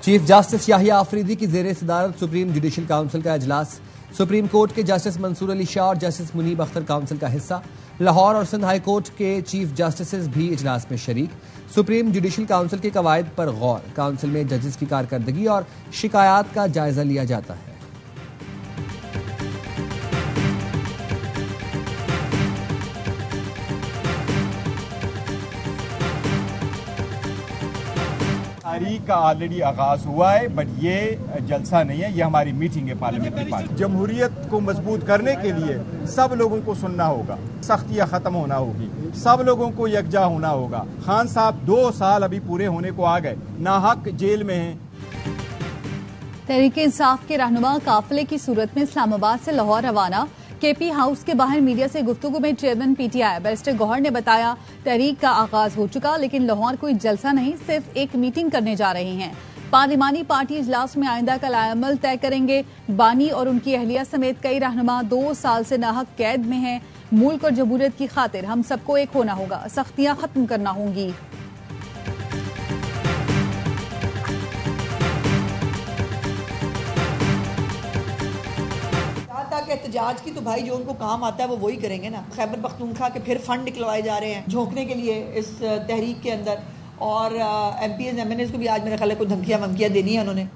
Chief justice Yahya Afridi की जेर सदारत सुप्रीम जुडिशल काउंसिल का इजलास। सुप्रीम कोर्ट के जस्टिस मंसूर अली शाह और जस्टिस मुनीब अख्तर काउंसिल का हिस्सा। लाहौर और सिंध हाई कोर्ट के चीफ जस्टिस भी इजलास में शरीक। सुप्रीम जुडिशल काउंसिल के कवायद पर गौर। काउंसिल में जजेस की कारकर्दगी और शिकायत का जायजा लिया जाता है। तारीख का ऑलरेडी आगाज हुआ है, बट ये जलसा नहीं है, ये हमारी मीटिंग है पार्लियामेंट्री पार्टी। जमहूरियत को मजबूत करने के लिए सब लोगों को सुनना होगा, सख्तियां खत्म होना होगी, सब लोगों को यकजा होना होगा। खान साहब 2 साल अभी पूरे होने को आ गए, नाहक जेल में हैं। तहरीक इंसाफ के रहनुमा काफिले की सूरत में इस्लामाबाद से लाहौर रवाना। केपी हाउस के बाहर मीडिया से गुफ्तगू में चेयरमैन पीटीआई बैरिस्टर गौहर ने बताया, तहरीक का आगाज हो चुका, लेकिन लाहौर कोई जलसा नहीं, सिर्फ एक मीटिंग करने जा रहे हैं। पार्लिमानी पार्टी इजलास में आइंदा का लाएमल तय करेंगे। बानी और उनकी अहलिया समेत कई रहनुमा 2 साल से नाहक कैद में हैं। मुल्क और जमहूरियत की खातिर हम सबको एक होना होगा, सख्तियां खत्म करना होंगी। एहतजाज की तो भाई जो उनको काम आता है वो वही करेंगे ना। खैबर पख्तूनख्वा के फिर फंड निकलवाए जा रहे हैं झोंकने के लिए इस तहरीक के अंदर, और एमपीएस एमएनएस को भी आज मेरे ख्याल है कोई धमकियां वमकियां देनी है उन्होंने।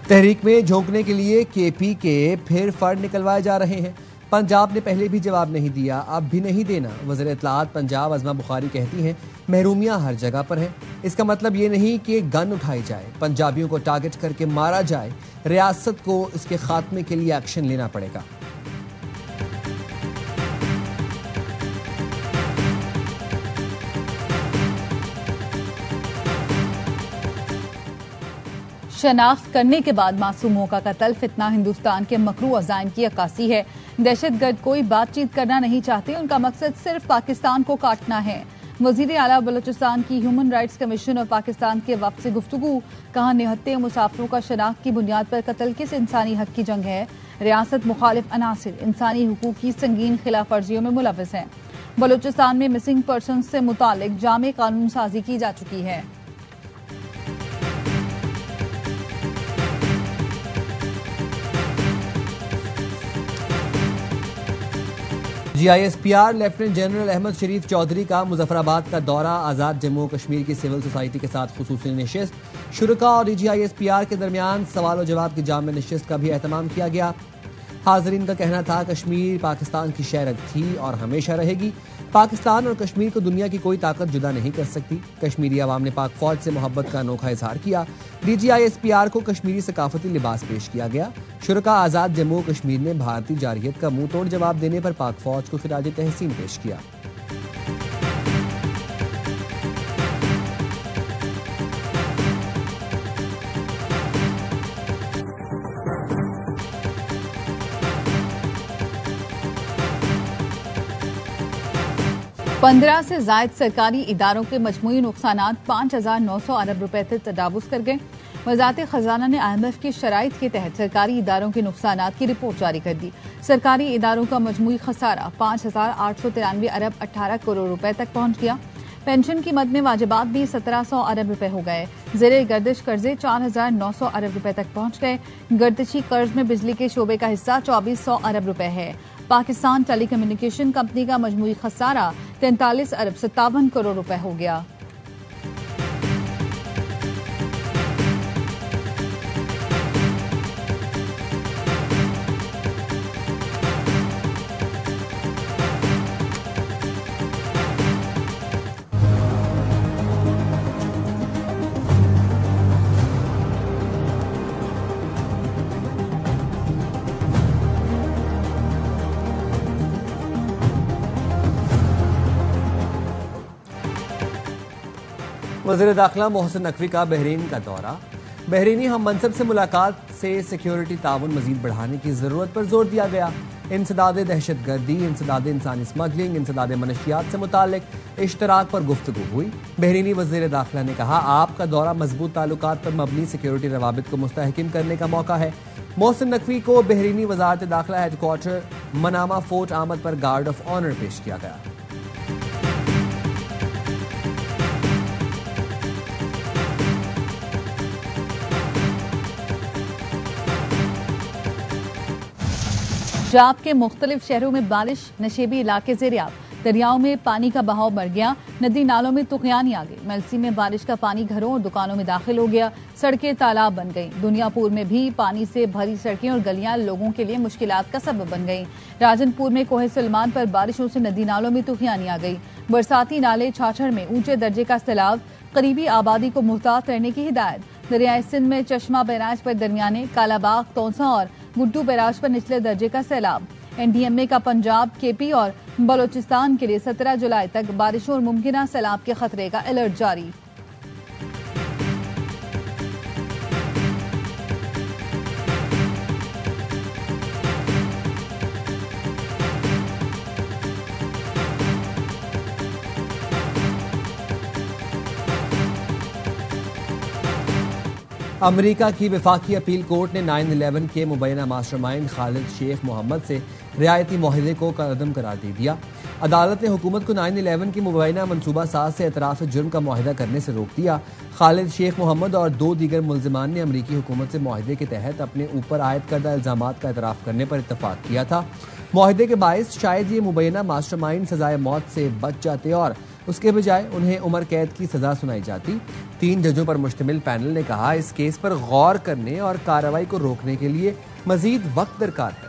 तहरीक में झोंकने के लिए केपी के फिर फंड निकलवाए जा रहे हैं। पंजाब ने पहले भी जवाब नहीं दिया, अब भी नहीं देना। वज़ीर इत्तलात पंजाब अज़मा बुखारी कहती हैं, महरूमियां हर जगह पर हैं। इसका मतलब ये नहीं कि गन उठाई जाए, पंजाबियों को टारगेट करके मारा जाए। रियासत को इसके खात्मे के लिए एक्शन लेना पड़ेगा। शनाख्त करने के बाद मासूमों का कत्ल फितना हिंदुस्तान के मकरू अज़ाइम की अक्कासी है। दहशतगर्द कोई बातचीत करना नहीं चाहते, उनका मकसद सिर्फ पाकिस्तान को काटना है। वजीर आला बलोचिस्तान की ह्यूमन राइट्स कमीशन और पाकिस्तान के वफ्द से गुफ्तगू। कहा, निहत्ते मुसाफिरों का शनाख्त की बुनियाद पर कत्ल किस इंसानी हक की जंग है। रियासत मुखालिफ अनासिर इंसानी हुकूक की संगीन खिलाफ वर्जियों में मुलविस हैं। बलोचिस्तान में मिसिंग पर्सन से मुतालिक जामे कानून साजी की जा चुकी है। GISPR लेफ्टिनेंट जनरल अहमद शरीफ चौधरी का मुजफ्फराबाद का दौरा। आज़ाद जम्मू कश्मीर की सिविल सोसाइटी के साथ खुसूसी नशिस्त। शुरका और GISPR के दरमियान सवाल और जवाब की जाम नशिस्त का भी एहतमाम किया गया। हाजरीन का कहना था, कश्मीर पाकिस्तान की शहरत थी और हमेशा रहेगी। पाकिस्तान और कश्मीर को दुनिया की कोई ताकत जुदा नहीं कर सकती। कश्मीरी अवाम ने पाक फौज से मोहब्बत का अनोखा इजहार किया। DGISPR को कश्मीरी सकाफती लिबास पेश किया गया। शुरका आज़ाद जम्मू कश्मीर ने भारतीय जारहियत का मुंह तोड़ जवाब देने पर पाक फौज को खिराज तहसीन पेश किया। पंद्रह से जायद सरकारी इदारों के मजमूई नुकसानात 5,900 अरब रुपए तक तजावुज कर गए। वजारत खजाना ने IMF की शराइत के तहत सरकारी इदारों के नुकसानात की रिपोर्ट जारी कर दी। सरकारी इदारों का मजमूई खसारा 5,893 अरब 18 करोड़ रुपए तक पहुंच गया। पेंशन की मद में वाजिबात भी 1,700 अरब रुपए हो गए। ज़ेरे गर्दिश कर्जे 4,900 अरब रुपए तक पहुंच गए। गर्दिशी कर्ज में बिजली के शोबे का हिस्सा 2,400 अरब रुपए है। पाकिस्तान टेलीकम्युनिकेशन कंपनी का मजमूई खसारा 43 अरब 57 करोड़ रुपए हो गया। वज़ीर दाखिला मोहसिन नकवी का बहरीन का दौरा। बहरीनी हम मनसब से मुलाकात से सिक्योरिटी ताउन मजीद बढ़ाने की जरूरत पर जोर दिया गया। इंसदाद दहशत गर्दी, इंसदाद इंसानी स्मगलिंग, इंसदाद मनशियात से मुतालिक इश्तराक पर गुफ्तगू हुई। बहरीनी वज़ीर दाखिला ने कहा, आपका दौरा मजबूत ताल्लुकात पर मबनी सिक्योरिटी रवाबित को मुस्तहकिम करने का मौका है। मोहसिन नकवी को बहरीनी वजारत दाखिला हेडक्वार्टर मनामा फोर्ट आमद पर गार्ड ऑफ ऑनर पेश किया गया। पंजाब के मुख्तलिफ शहरों में बारिश, नशेबी इलाके ज़ेर-ए-आब। दरियाओं में पानी का बहाव बढ़ गया, नदी नालों में तूफानी आ गई। मेलसी में बारिश का पानी घरों और दुकानों में दाखिल हो गया, सड़कें तालाब बन गईं। दुनियापुर में भी पानी से भरी सड़कें और गलियां लोगों के लिए मुश्किलात का सबब बन गईं। राजनपुर में कोहे सलमान पर बारिशों से नदी नालों में तूफानी आ गई। बरसाती नाले छाछड़ में ऊंचे दर्जे का सैलाब, करीबी आबादी को मुहतात रहने की हिदायत। दरियाए सिंध में चश्मा बैराज पर दरमियाने, कालाबाग, तौसा और गुड्डू बैराज पर निचले दर्जे का सैलाब। एनडीएमए का पंजाब, केपी और बलोचिस्तान के लिए 17 जुलाई तक बारिशों और मुमकिन सैलाब के खतरे का अलर्ट जारी। अमेरिका की वफाकी अपील कोर्ट ने 9/11 के मुबैना मास्टरमाइंड खालिद शेख मोहम्मद से रियायती मुआहदे को कदम करार दे दिया। अदालत ने हुकूमत को 9/11 की मुबैना मनसूबा साज से एतराफ़ जुर्म का मुआहदा करने से रोक दिया। खालिद शेख मोहम्मद और 2 दीगर मुल्जिमान ने अमरीकी हुकूमत से मुआहदे के तहत अपने ऊपर आयद करदा इल्ज़ामात का एतराफ़ करने पर इत्तफाक किया था। मुआहदे के बायस शायद ये मुबैना मास्टरमाइंड सजाए मौत से बच जाते और उसके बजाय उन्हें उम्र कैद की सजा सुनाई जाती। 3 जजों पर मुश्तमिल पैनल ने कहा, इस केस पर गौर करने और कार्रवाई को रोकने के लिए मजीद वक्त दरकार है।